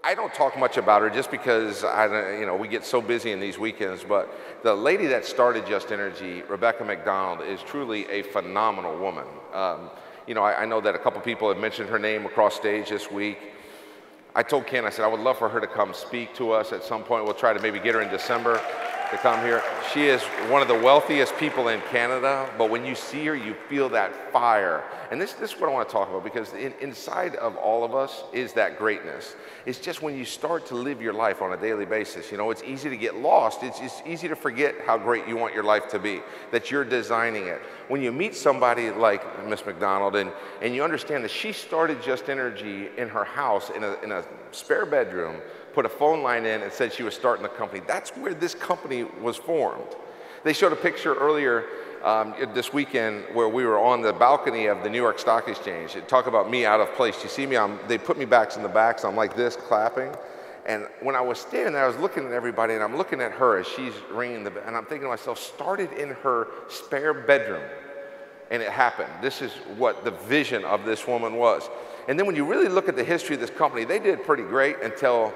I don't talk much about her just because we get so busy in these weekends, but the lady that started Just Energy, Rebecca McDonald, is truly a phenomenal woman. I know that a couple people have mentioned her name across stage this week. I told Ken, I said, I would love for her to come speak to us at some point. We'll try to maybe get her in December to come here. She is one of the wealthiest people in Canada, but when you see her, you feel that fire. And this is what I want to talk about, because inside of all of us is that greatness. It's just when you start to live your life on a daily basis, it's easy to get lost. It's easy to forget how great you want your life to be, that you're designing it. When you meet somebody like Miss McDonald and you understand that she started Just Energy in her house in a spare bedroom, put a phone line in and said she was starting the company. That's where this company was formed. They showed a picture earlier this weekend where we were on the balcony of the New York Stock Exchange. Talk about me out of place. You see me, they put me back in the back, so I'm like this, clapping. And when I was standing there, I was looking at everybody, and I'm looking at her as she's ringing the bell, and I'm thinking to myself, started in her spare bedroom, and it happened. This is what the vision of this woman was. And then when you really look at the history of this company, they did pretty great until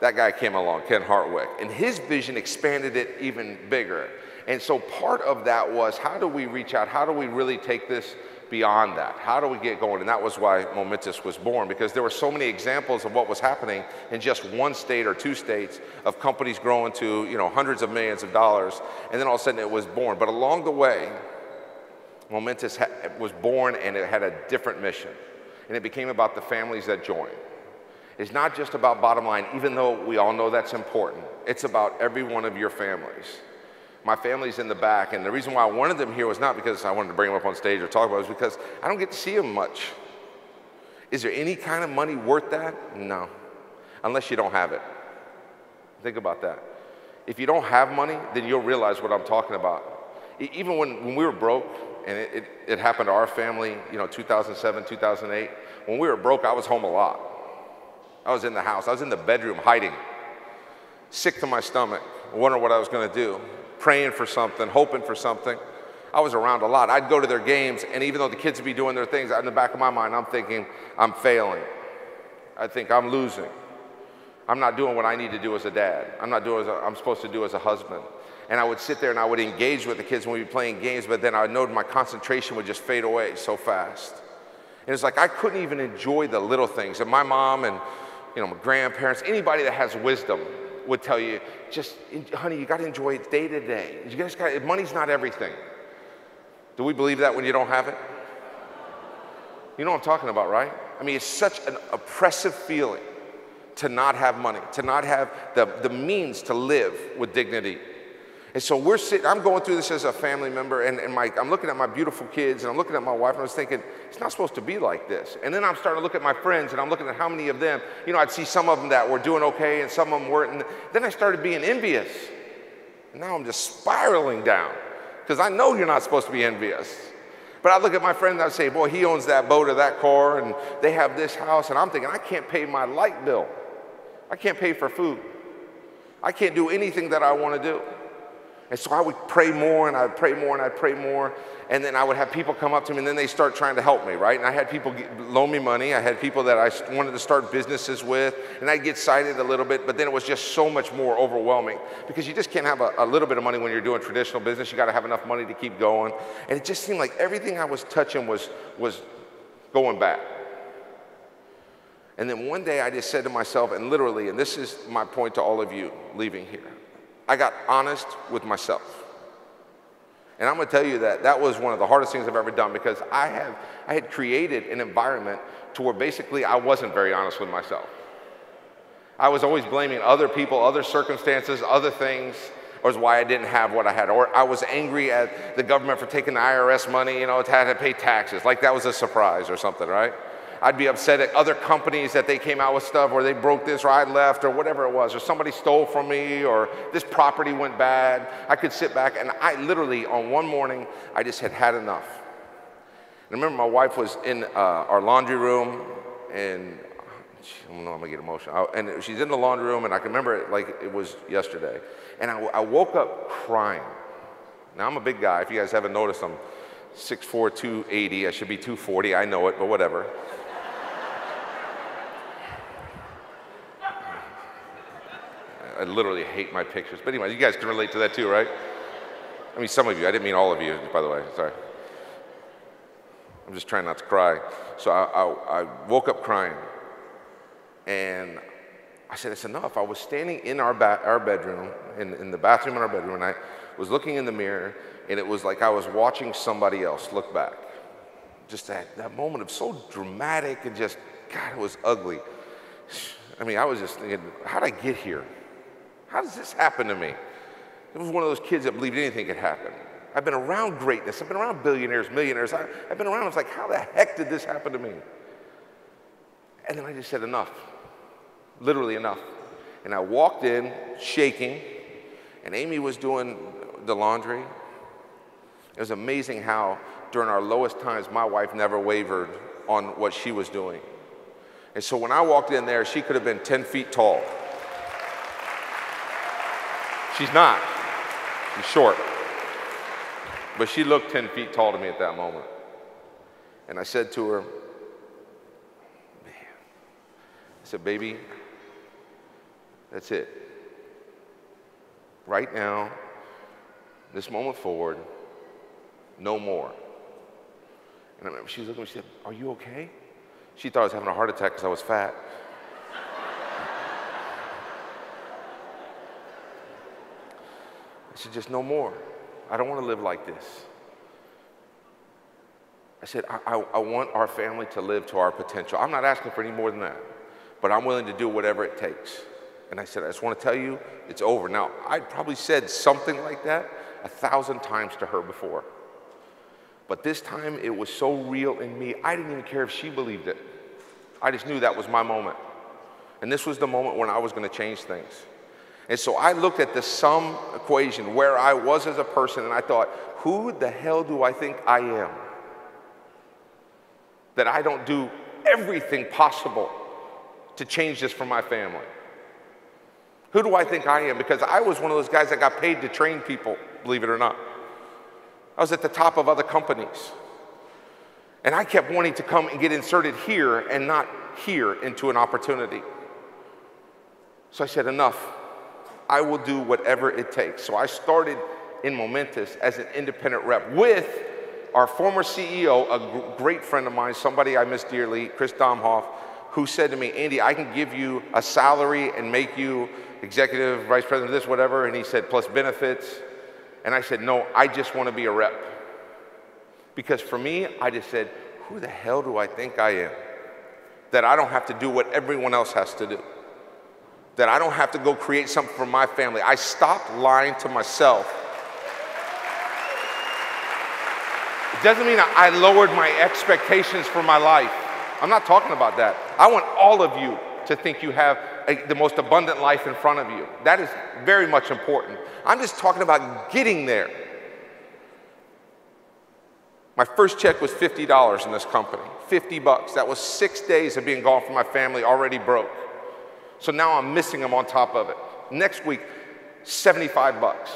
that guy came along, Ken Hartwick, and his vision expanded it even bigger. And so part of that was, how do we reach out? How do we really take this beyond that? How do we get going? And that was why Momentis was born, because there were so many examples of what was happening in just one state or two states of companies growing to, hundreds of millions of dollars, and then all of a sudden it was born. But along the way, Momentis was born, and it had a different mission, and it became about the families that joined. It's not just about bottom line, even though we all know that's important. It's about every one of your families. My family's in the back, and the reason why I wanted them here was not because I wanted to bring them up on stage or talk about it, was because I don't get to see them much. Is there any kind of money worth that? No, unless you don't have it. Think about that. If you don't have money, then you'll realize what I'm talking about. Even when we were broke, and it happened to our family, 2007, 2008, when we were broke, I was home a lot. I was in the house. I was in the bedroom hiding, sick to my stomach, wondering what I was going to do, praying for something, hoping for something. I was around a lot. I'd go to their games, and even though the kids would be doing their things, in the back of my mind, I'm thinking, I'm failing. I think I'm losing. I'm not doing what I need to do as a dad. I'm not doing what I'm supposed to do as a husband. And I would sit there and I would engage with the kids when we'd be playing games, but then I know my concentration would just fade away so fast. And it's like I couldn't even enjoy the little things. And my mom and my grandparents, anybody that has wisdom would tell you, just, honey, you got to enjoy it day to day. Money's not everything. Do we believe that when you don't have it? You know what I'm talking about, right? I mean, it's such an oppressive feeling to not have money, to not have the means to live with dignity. And so I'm going through this as a family member, and I'm looking at my beautiful kids, and I'm looking at my wife, and I was thinking, it's not supposed to be like this. And then I'm starting to look at my friends, and I'm looking at how many of them, I'd see some of them that were doing okay, and some of them weren't. And then I started being envious. And now I'm just spiraling down, because I know you're not supposed to be envious. But I look at my friend, and I say, boy, he owns that boat or that car, and they have this house, and I'm thinking, I can't pay my light bill. I can't pay for food. I can't do anything that I want to do. And so I would pray more, and I'd pray more, and I'd pray more, and then I would have people come up to me, and then they start trying to help me, right? And I had people loan me money. I had people that I wanted to start businesses with, and I'd get excited a little bit, but then it was just so much more overwhelming, because you just can't have a little bit of money when you're doing traditional business. You got to have enough money to keep going. And it just seemed like everything I was touching was going back. And then one day I just said to myself, and literally, and this is my point to all of you leaving here, I got honest with myself. And I'm going to tell you that was one of the hardest things I've ever done, because I had created an environment to where basically I wasn't very honest with myself. I was always blaming other people, other circumstances, other things, or why I didn't have what I had. Or I was angry at the government for taking the IRS money, it had to pay taxes, like that was a surprise or something, right? I'd be upset at other companies that they came out with stuff, or they broke this, or I left, or whatever it was, or somebody stole from me, or this property went bad. I could sit back, and I literally, on one morning, I just had enough. And I remember my wife was in our laundry room, and I don't know, I'm gonna get emotional. And she's in the laundry room, and I can remember it like it was yesterday. And I woke up crying. Now, I'm a big guy. If you guys haven't noticed, I'm 6'4", 280. I should be 240, I know it, but whatever. I literally hate my pictures. But anyway, you guys can relate to that too, right? I mean, some of you. I didn't mean all of you, by the way. Sorry. I'm just trying not to cry. So I woke up crying. And I said, it's enough. I was standing in our bedroom, in the bathroom in our bedroom, and I was looking in the mirror, and it was like I was watching somebody else look back. Just that moment of so dramatic and just, God, it was ugly. I mean, I was just thinking, how did I get here? How does this happen to me? It was one of those kids that believed anything could happen. I've been around greatness. I've been around billionaires, millionaires. I've been around. I was like, how the heck did this happen to me? And then I just said, enough. Literally enough. And I walked in shaking, and Amy was doing the laundry. It was amazing how during our lowest times, my wife never wavered on what she was doing. And so when I walked in there, she could have been 10 feet tall. She's not. She's short. But she looked 10 feet tall to me at that moment. And I said to her, man, I said, baby, that's it. Right now, this moment forward, no more. And I remember she was looking at me, she said, are you okay? She thought I was having a heart attack because I was fat. I said, just no more. I don't want to live like this. I said, I want our family to live to our potential. I'm not asking for any more than that, but I'm willing to do whatever it takes. And I said, I just want to tell you, it's over. Now, I'd probably said something like that 1,000 times to her before. But this time, it was so real in me, I didn't even care if she believed it. I just knew that was my moment. And this was the moment when I was going to change things. And so I looked at the sum equation where I was as a person, and I thought, who the hell do I think I am? That I don't do everything possible to change this for my family. Who do I think I am? Because I was one of those guys that got paid to train people, believe it or not. I was at the top of other companies. And I kept wanting to come and get inserted here and not here into an opportunity. So I said, enough. I will do whatever it takes. So I started in Momentis as an independent rep with our former CEO, a great friend of mine, somebody I miss dearly, Chris Domhoff, who said to me, Andy, I can give you a salary and make you executive vice president of this, whatever. And he said, plus benefits. And I said, no, I just want to be a rep. Because for me, I just said, who the hell do I think I am? That I don't have to do what everyone else has to do. That I don't have to go create something for my family. I stopped lying to myself. It doesn't mean I lowered my expectations for my life. I'm not talking about that. I want all of you to think you have the most abundant life in front of you. That is very much important. I'm just talking about getting there. My first check was $50 in this company, 50 bucks. That was 6 days of being gone from my family, already broke. So now I'm missing them on top of it. Next week, 75 bucks.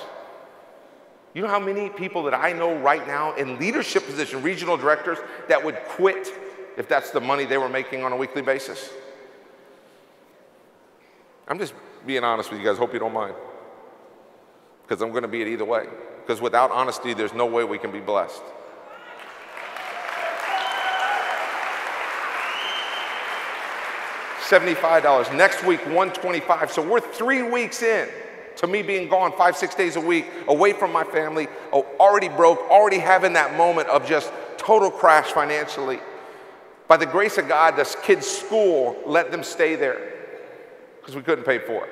You know how many people that I know right now in leadership position, regional directors, that would quit if that's the money they were making on a weekly basis? I'm just being honest with you guys. Hope you don't mind. Because I'm going to be it either way. Because without honesty, there's no way we can be blessed. $75. Next week, $125. So we're 3 weeks in to me being gone 5-6 days a week, away from my family, already broke, already having that moment of just total crash financially. By the grace of God, this kid's school let them stay there because we couldn't pay for it.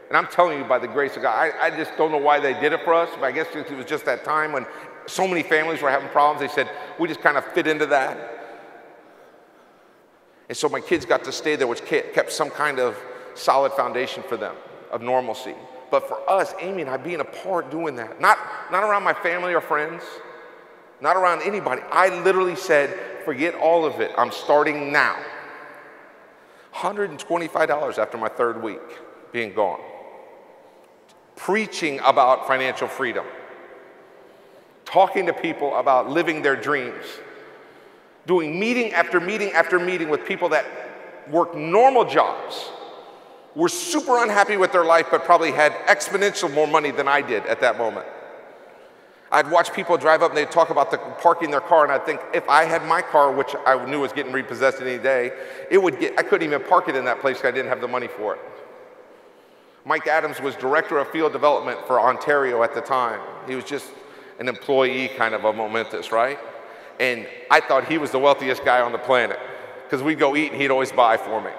And I'm telling you, by the grace of God, I just don't know why they did it for us. But I guess it was just that time when so many families were having problems. They said, we just kind of fit into that. And so my kids got to stay there, which kept some kind of solid foundation for them of normalcy. But for us, Amy and I being apart doing that, not around my family or friends, not around anybody. I literally said, forget all of it. I'm starting now. $125 after my 3rd week being gone. Preaching about financial freedom. Talking to people about living their dreams. Doing meeting after meeting after meeting with people that work normal jobs were super unhappy with their life, but probably had exponential more money than I did at that moment. I'd watch people drive up and they'd talk about parking their car, and I'd think if I had my car, which I knew was getting repossessed any day, I couldn't even park it in that place because I didn't have the money for it. Mike Adams was director of field development for Ontario at the time. He was just an employee kind of a Momentis, right? And I thought he was the wealthiest guy on the planet because we'd go eat and he'd always buy for me.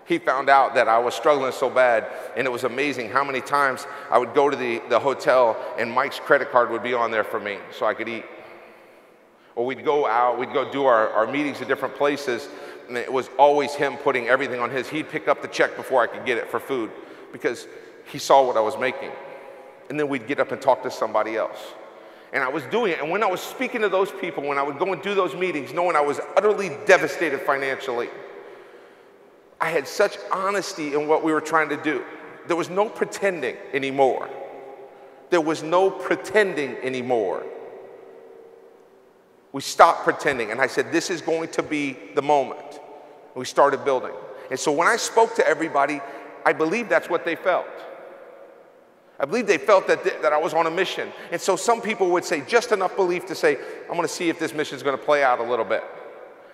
He found out that I was struggling so bad, and it was amazing how many times I would go to the hotel and Mike's credit card would be on there for me so I could eat. Or we'd go out, we'd go do our meetings at different places, and it was always him putting everything on his. He'd pick up the check before I could get it for food because he saw what I was making. And then we'd get up and talk to somebody else. And I was doing it, and when I was speaking to those people, when I would go and do those meetings, knowing I was utterly devastated financially, I had such honesty in what we were trying to do. There was no pretending anymore. There was no pretending anymore. We stopped pretending, and I said, this is going to be the moment. We started building. And so when I spoke to everybody, I believe that's what they felt. I believe they felt that I was on a mission. And so some people would say just enough belief to say, I'm going to see if this mission is going to play out a little bit.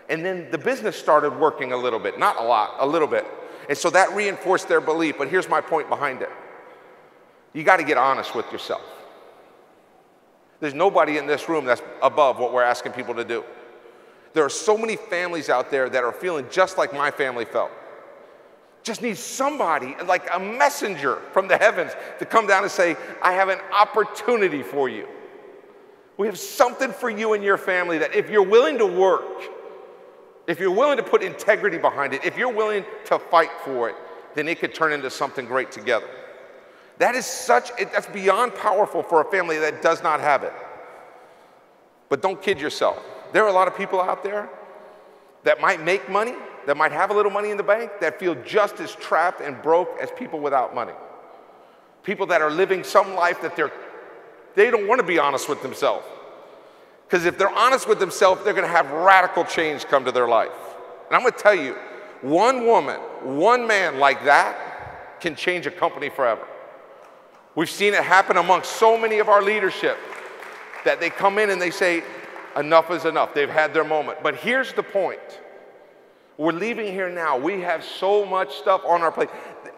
And then the business started working a little bit, not a lot, a little bit. And so that reinforced their belief. But here's my point behind it. You got to get honest with yourself. There's nobody in this room that's above what we're asking people to do. There are so many families out there that are feeling just like my family felt. Just need somebody, like a messenger from the heavens, to come down and say, I have an opportunity for you. We have something for you and your family that if you're willing to work, if you're willing to put integrity behind it, if you're willing to fight for it, then it could turn into something great together. That's beyond powerful for a family that does not have it. But don't kid yourself. There are a lot of people out there that might make money, that might have a little money in the bank, that feel just as trapped and broke as people without money. People that are living some life that they don't want to be honest with themselves. Because if they're honest with themselves, they're going to have radical change come to their life. And I'm going to tell you, one woman, one man like that can change a company forever. We've seen it happen amongst so many of our leadership that they come in and they say, enough is enough. They've had their moment. But here's the point. We're leaving here now. We have so much stuff on our plate.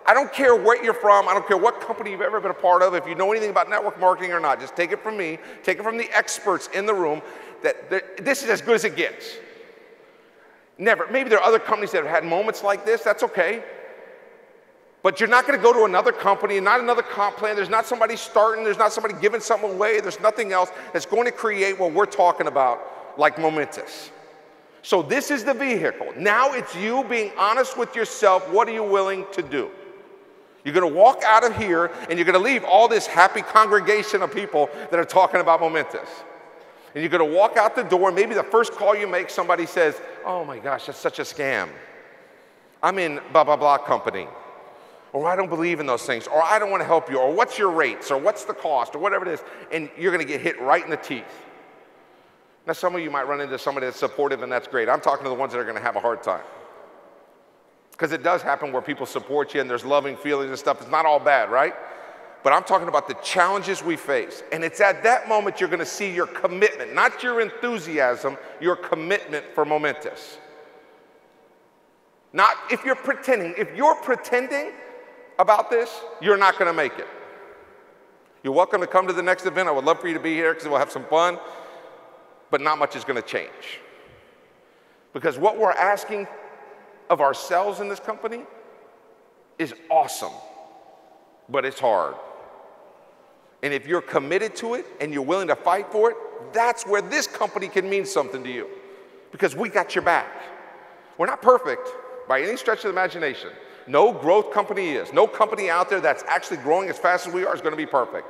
I don't care where you're from. I don't care what company you've ever been a part of. If you know anything about network marketing or not, just take it from me. Take it from the experts in the room that this is as good as it gets. Never. Maybe there are other companies that have had moments like this. That's okay. But you're not going to go to another company, not another comp plan. There's not somebody starting. There's not somebody giving something away. There's nothing else that's going to create what we're talking about, like Momentis. So this is the vehicle. Now it's you being honest with yourself. What are you willing to do? You're going to walk out of here and you're going to leave all this happy congregation of people that are talking about Momentis. And you're going to walk out the door. Maybe the first call you make, somebody says, oh my gosh, that's such a scam. I'm in blah, blah, blah company. Or I don't believe in those things. Or I don't want to help you. Or what's your rates? Or what's the cost? Or whatever it is. And you're going to get hit right in the teeth. Now, some of you might run into somebody that's supportive, and that's great. I'm talking to the ones that are going to have a hard time. Because it does happen where people support you and there's loving feelings and stuff. It's not all bad, right? But I'm talking about the challenges we face. And it's at that moment you're going to see your commitment, not your enthusiasm, your commitment for Momentis. Not if you're pretending. If you're pretending about this, you're not going to make it. You're welcome to come to the next event. I would love for you to be here because we'll have some fun. But not much is going to change. Because what we're asking of ourselves in this company is awesome, but it's hard. And if you're committed to it and you're willing to fight for it, that's where this company can mean something to you. Because we got your back. We're not perfect by any stretch of the imagination. No growth company is. No company out there that's actually growing as fast as we are is going to be perfect.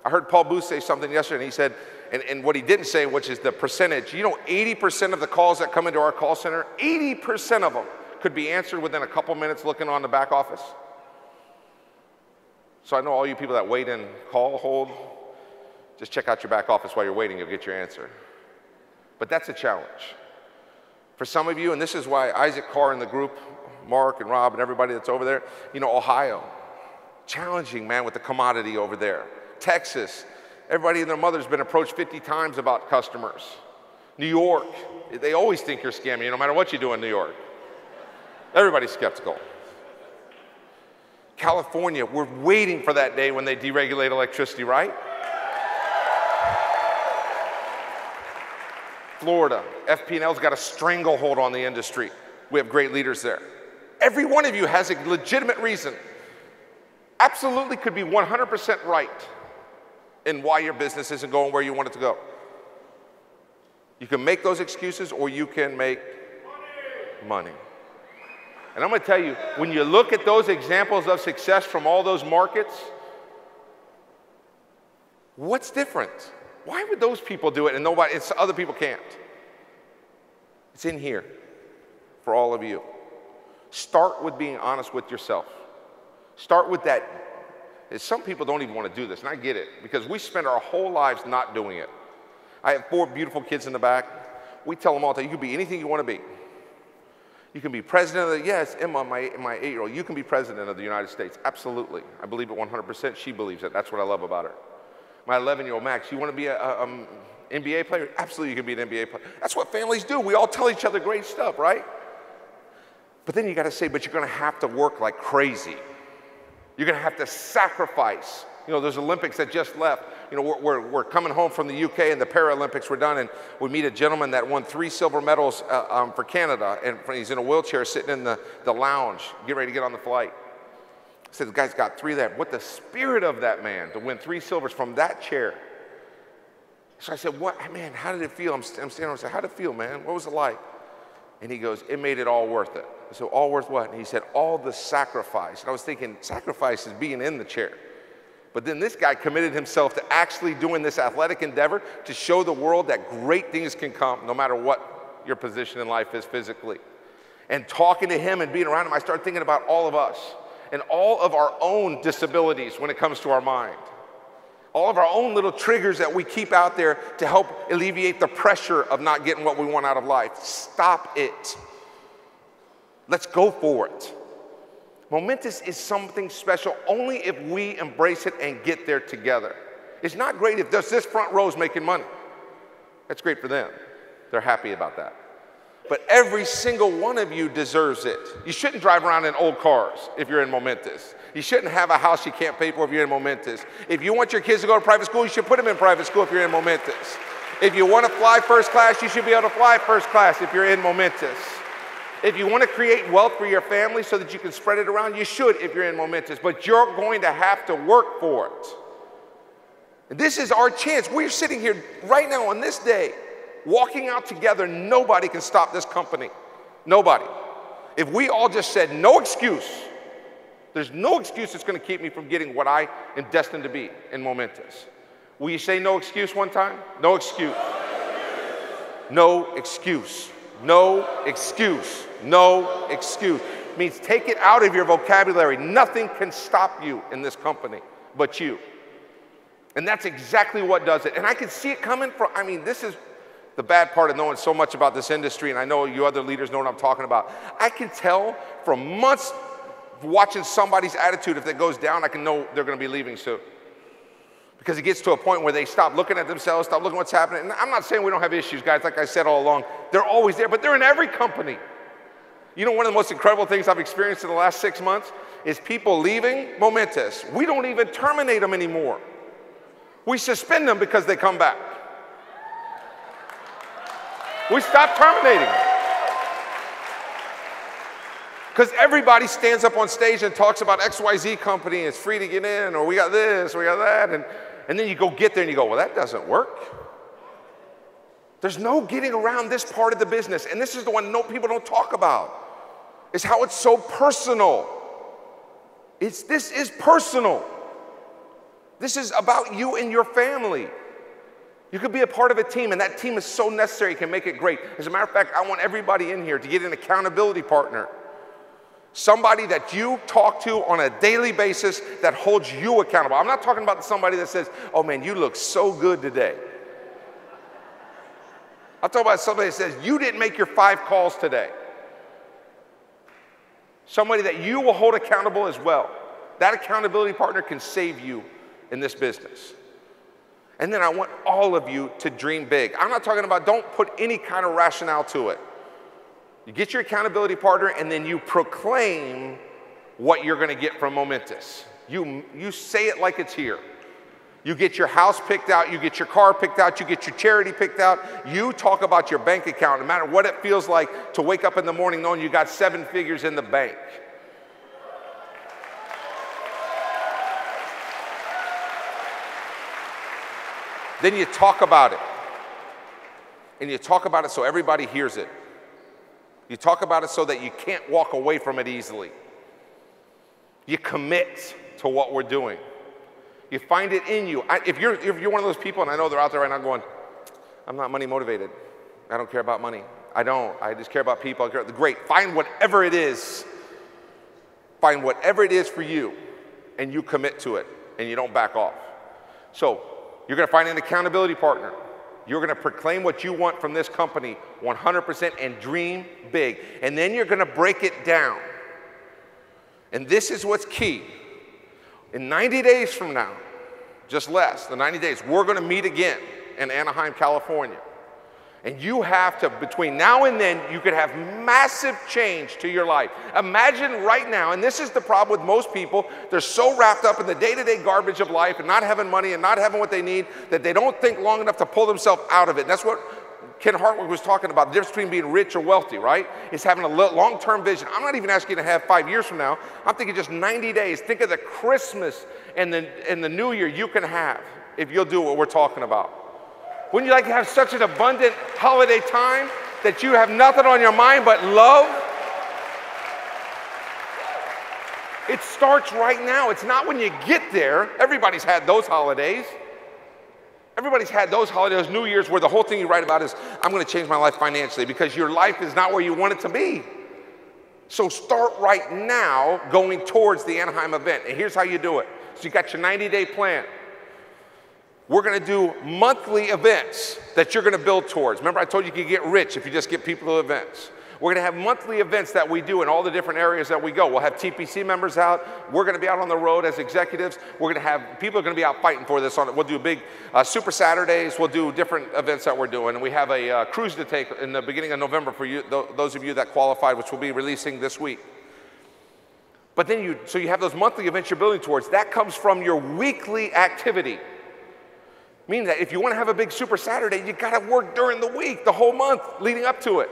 I heard Paul Booth say something yesterday, and he said, and what he didn't say, which is the percentage, 80% of the calls that come into our call center, 80% of them could be answered within a couple minutes looking on the back office. So I know all you people that wait and call, hold, just check out your back office while you're waiting, you'll get your answer. But that's a challenge. For some of you, and this is why Isaac Carr in the group, Mark and Rob and everybody that's over there. You know, Ohio, challenging, man, with the commodity over there. Texas, everybody and their mother's been approached 50 times about customers. New York, they always think you're scamming you no matter what you do in New York. Everybody's skeptical. California, we're waiting for that day when they deregulate electricity, right? Florida, FP&L's got a stranglehold on the industry. We have great leaders there. Every one of you has a legitimate reason, absolutely could be 100% right in why your business isn't going where you want it to go. You can make those excuses or you can make money. And I'm going to tell you, when you look at those examples of success from all those markets, what's different? Why would those people do it and nobody, other people can't? It's in here for all of you. Start with being honest with yourself. Start with that. Some people don't even want to do this, and I get it, because we spend our whole lives not doing it. I have 4 beautiful kids in the back. We tell them all the time, you can be anything you want to be. You can be president of the, yes, Emma, my 8-year-old, you can be president of the United States. Absolutely. I believe it 100%. She believes it. That's what I love about her. My 11-year-old Max, you want to be an NBA player? Absolutely, you can be an NBA player. That's what families do. We all tell each other great stuff, right? But then you got to say, but you're going to have to work like crazy. You're going to have to sacrifice. You know, there's Olympics that just left. You know, we're coming home from the UK and the Paralympics were done, and we meet a gentleman that won 3 silver medals for Canada, and he's in a wheelchair sitting in the lounge, getting ready to get on the flight. I said, the guy's got 3 there. What the spirit of that man to win 3 silvers from that chair. So I said, what, man, how did it feel? I'm standing there and I said, how did it feel, man? What was it like? And he goes, it made it all worth it. I said, all worth what? And he said, all the sacrifice. And I was thinking, sacrifice is being in the chair. But then this guy committed himself to actually doing this athletic endeavor to show the world that great things can come no matter what your position in life is physically. And talking to him and being around him, I started thinking about all of us and all of our own disabilities when it comes to our mind. All of our own little triggers that we keep out there to help alleviate the pressure of not getting what we want out of life. Stop it. Let's go for it. Momentis is something special only if we embrace it and get there together. It's not great if just this front row is making money. That's great for them. They're happy about that. But every single one of you deserves it. You shouldn't drive around in old cars if you're in Momentis. You shouldn't have a house you can't pay for if you're in Momentis. If you want your kids to go to private school, you should put them in private school if you're in Momentis. If you want to fly first class, you should be able to fly first class if you're in Momentis. If you want to create wealth for your family so that you can spread it around, you should if you're in Momentis, but you're going to have to work for it. And this is our chance. We're sitting here right now on this day, walking out together. Nobody can stop this company. Nobody. If we all just said no excuse, there's no excuse that's going to keep me from getting what I am destined to be in Momentis. Will you say no excuse one time? No excuse. No excuse. No excuse. No excuse. It means take it out of your vocabulary. Nothing can stop you in this company but you. And that's exactly what does it. And I can see it coming from, I mean, this is the bad part of knowing so much about this industry, and I know you other leaders know what I'm talking about. I can tell from months watching somebody's attitude, if it goes down, I can know they're going to be leaving soon. Because it gets to a point where they stop looking at themselves, stop looking at what's happening. And I'm not saying we don't have issues, guys. Like I said all along, they're always there, but they're in every company. You know, one of the most incredible things I've experienced in the last 6 months is people leaving Momentis. We don't even terminate them anymore. We suspend them because they come back. We stop terminating them. Because everybody stands up on stage and talks about XYZ company, it's free to get in, or we got this, we got that, and then you go get there and you go, well, that doesn't work. There's no getting around this part of the business, and this is the one people don't talk about. It's how it's so personal. This is personal. This is about you and your family. You could be a part of a team, and that team is so necessary, it can make it great. As a matter of fact, I want everybody in here to get an accountability partner. Somebody that you talk to on a daily basis that holds you accountable. I'm not talking about somebody that says, oh man, you look so good today. I'm talking about somebody that says, you didn't make your 5 calls today. somebody that you will hold accountable as well. That accountability partner can save you in this business. And then I want all of you to dream big. I'm not talking about don't put any kind of rationale to it. You get your accountability partner and then you proclaim what you're gonna get from Momentis. You say it like it's here. You get your house picked out, you get your car picked out, you get your charity picked out. You talk about your bank account, no matter what it feels like to wake up in the morning knowing you got 7 figures in the bank. Then you talk about it. And you talk about it so everybody hears it. You talk about it so that you can't walk away from it easily. You commit to what we're doing. You find it in you. If you're one of those people, and I know they're out there right now going, I'm not money motivated. I don't care about money. I don't. I just care about people. Great. Find whatever it is. Find whatever it is for you, and you commit to it, and you don't back off. So you're going to find an accountability partner. You're going to proclaim what you want from this company 100% and dream big. And then you're going to break it down. And this is what's key. In 90 days from now, just less than 90 days, we're going to meet again in Anaheim, California. And you have to, between now and then, you could have massive change to your life. Imagine right now, and this is the problem with most people, they're so wrapped up in the day-to-day garbage of life and not having money and not having what they need that they don't think long enough to pull themselves out of it. And that's what Ken Hartwick was talking about, the difference between being rich or wealthy, right? It's having a long-term vision. I'm not even asking you to have 5 years from now. I'm thinking just 90 days. Think of the Christmas and the New Year you can have if you'll do what we're talking about. Wouldn't you like to have such an abundant holiday time that you have nothing on your mind but love? It starts right now. It's not when you get there. Everybody's had those holidays. Everybody's had those holidays, New Year's, where the whole thing you write about is, I'm going to change my life financially, because your life is not where you want it to be. So start right now going towards the Anaheim event. And here's how you do it. So you got your 90-day plan. We're going to do monthly events that you're going to build towards. Remember, I told you could get rich if you just get people to events. We're going to have monthly events that we do in all the different areas that we go. We'll have TPC members out. We're going to be out on the road as executives. We're going to have, people are going to be out fighting for this. We'll do big Super Saturdays. We'll do different events that we're doing. And we have a cruise to take in the beginning of November for you, those of you that qualified, which we'll be releasing this week. But then so you have those monthly events you're building towards. That comes from your weekly activity. Meaning that if you want to have a big Super Saturday, you got to work during the week, the whole month leading up to it.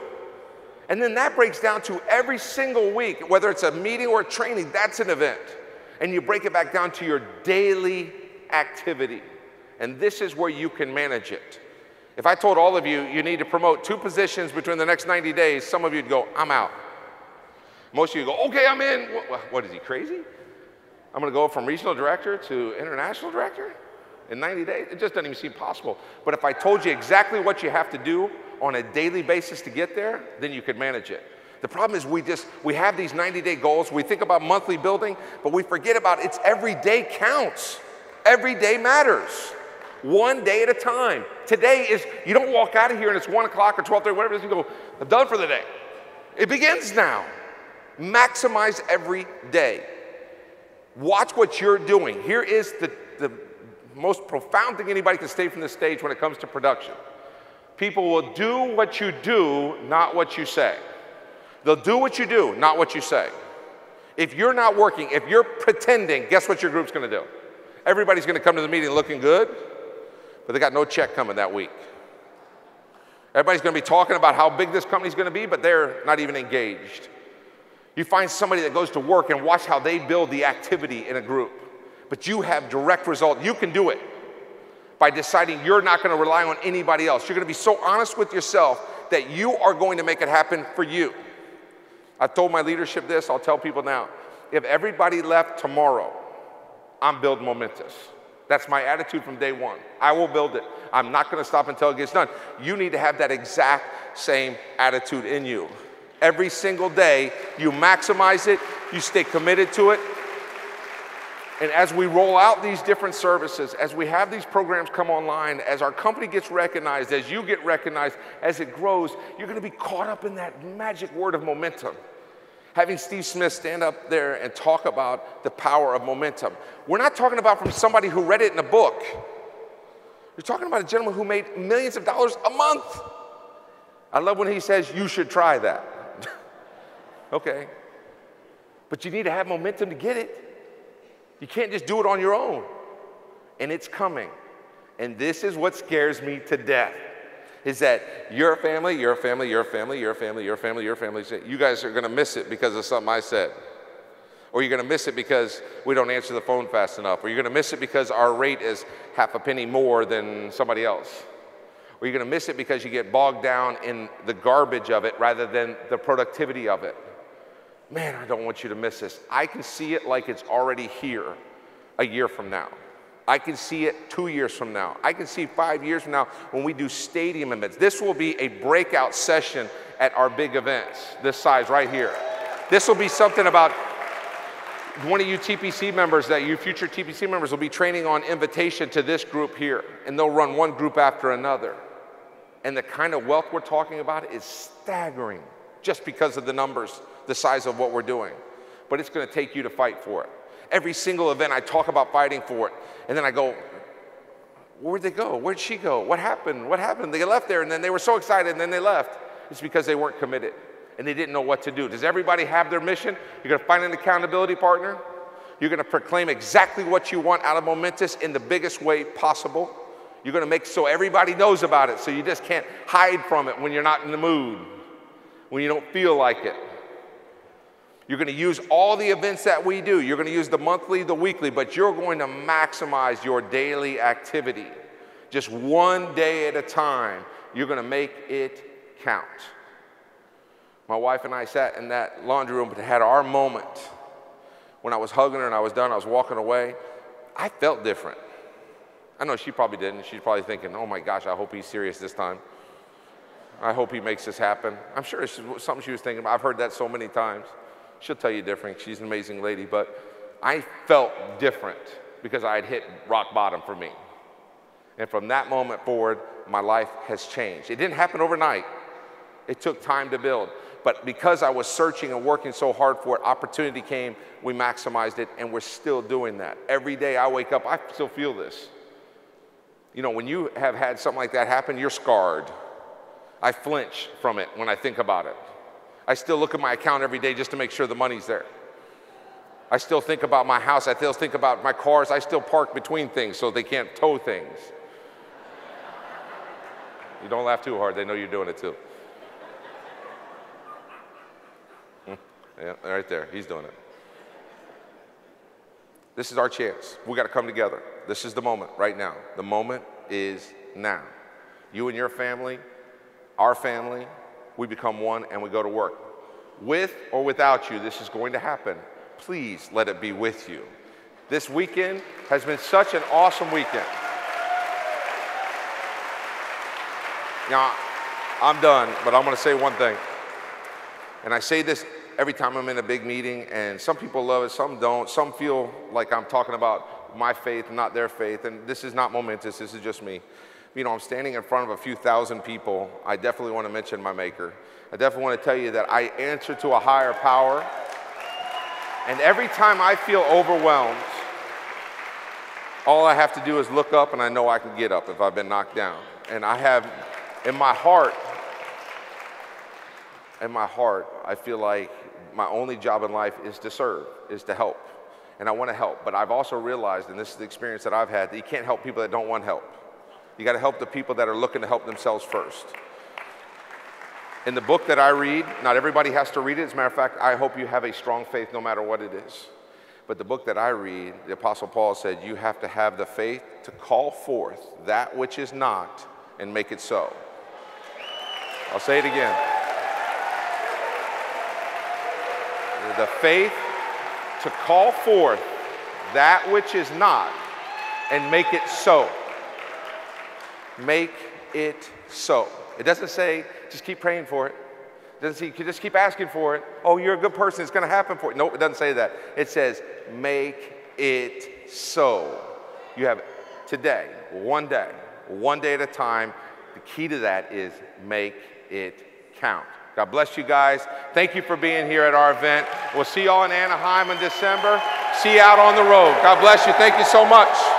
And then that breaks down to every single week, whether it's a meeting or a training, that's an event. And you break it back down to your daily activity. And this is where you can manage it. If I told all of you, you need to promote 2 positions between the next 90 days, some of you'd go, I'm out. Most of you go, okay, I'm in. What is he, crazy? I'm going to go from regional director to international director in 90 days? It just doesn't even seem possible. But if I told you exactly what you have to do on a daily basis to get there, then you could manage it. The problem is we have these 90-day goals. We think about monthly building, but we forget about it's every day counts. Every day matters. One day at a time. Today is, you don't walk out of here and it's 1 o'clock or 12:30, whatever it is, you go, I'm done for the day. It begins now. Maximize every day. Watch what you're doing. Here is the most profound thing anybody can say from this stage when it comes to production. People will do what you do, not what you say. They'll do what you do, not what you say. If you're not working, if you're pretending, guess what your group's going to do? Everybody's going to come to the meeting looking good, but they got no check coming that week. Everybody's going to be talking about how big this company's going to be, but they're not even engaged. You find somebody that goes to work and watch how they build the activity in a group, but you have direct result. You can do it by deciding you're not going to rely on anybody else. You're going to be so honest with yourself that you are going to make it happen for you. I've told my leadership this, I'll tell people now. If everybody left tomorrow, I'm building Momentis. That's my attitude from day one. I will build it. I'm not going to stop until it gets done. You need to have that exact same attitude in you. Every single day, you maximize it, you stay committed to it. And as we roll out these different services, as we have these programs come online, as our company gets recognized, as you get recognized, as it grows, you're going to be caught up in that magic word of momentum. having Steve Smith stand up there and talk about the power of momentum. We're not talking about from somebody who read it in a book. You're talking about a gentleman who made millions of dollars a month. I love when he says, you should try that. Okay. But you need to have momentum to get it. You can't just do it on your own. And it's coming. And this is what scares me to death, is that your family, you guys are gonna miss it because of something I said. Or you're gonna miss it because we don't answer the phone fast enough. Or you're gonna miss it because our rate is half a penny more than somebody else. Or you're gonna miss it because you get bogged down in the garbage of it rather than the productivity of it. Man, I don't want you to miss this. I can see it like it's already here a year from now. I can see it 2 years from now. I can see 5 years from now when we do stadium events. This will be a breakout session at our big events, this size right here. This will be something about one of you TPC members, that you future TPC members will be training on invitation to this group here, and they'll run one group after another. And the kind of wealth we're talking about is staggering just because of the numbers, the size of what we're doing. But it's gonna take you to fight for it. Every single event I talk about fighting for it, and then I go, where'd they go? Where'd she go? What happened? What happened? They left there and then they were so excited and then they left. It's because they weren't committed and they didn't know what to do. Does everybody have their mission? You're gonna find an accountability partner. You're gonna proclaim exactly what you want out of Momentis in the biggest way possible. You're gonna make so everybody knows about it, so you just can't hide from it when you're not in the mood, when you don't feel like it. You're gonna use all the events that we do. You're gonna use the monthly, the weekly, but you're going to maximize your daily activity. Just one day at a time, you're gonna make it count. My wife and I sat in that laundry room and had our moment. When I was hugging her and I was done, I was walking away, I felt different. I know she probably didn't. She's probably thinking, oh my gosh, I hope he's serious this time. I hope he makes this happen. I'm sure it's something she was thinking about. I've heard that so many times. She'll tell you different. She's an amazing lady, but I felt different because I had hit rock bottom for me. And from that moment forward, my life has changed. It didn't happen overnight. It took time to build. But because I was searching and working so hard for it, opportunity came, we maximized it, and we're still doing that. Every day I wake up, I still feel this. You know, when you have had something like that happen, you're scarred. I flinch from it when I think about it. I still look at my account every day just to make sure the money's there. I still think about my house. I still think about my cars. I still park between things so they can't tow things. You don't laugh too hard. They know you're doing it too. Yeah, right there. He's doing it. This is our chance. We got to come together. This is the moment right now. The moment is now. You and your family, our family, we become one and we go to work. With or without you, this is going to happen. Please let it be with you. This weekend has been such an awesome weekend. Now, I'm done, but I'm going to say one thing. And I say this every time I'm in a big meeting, and some people love it, some don't. Some feel like I'm talking about my faith, not their faith, and this is not momentous, this is just me. You know, I'm standing in front of a few thousand people. I definitely want to mention my maker. I definitely want to tell you that I answer to a higher power. And every time I feel overwhelmed, all I have to do is look up and I know I can get up if I've been knocked down. And I have, in my heart, I feel like my only job in life is to serve, is to help. And I want to help. But I've also realized, and this is the experience that I've had, that you can't help people that don't want help. You got to help the people that are looking to help themselves first. In the book that I read, not everybody has to read it. As a matter of fact, I hope you have a strong faith no matter what it is. But the book that I read, the Apostle Paul said, you have to have the faith to call forth that which is not and make it so. I'll say it again. The faith to call forth that which is not and make it so. Make it so. It doesn't say just keep praying for it. It doesn't say just keep asking for it. Oh, you're a good person, it's going to happen for you. Nope, it doesn't say that. It says make it so. You have today, one day at a time. The key to that is make it count. God bless you guys. Thank you for being here at our event. We'll see y'all in Anaheim in December. See you out on the road. God bless you. Thank you so much.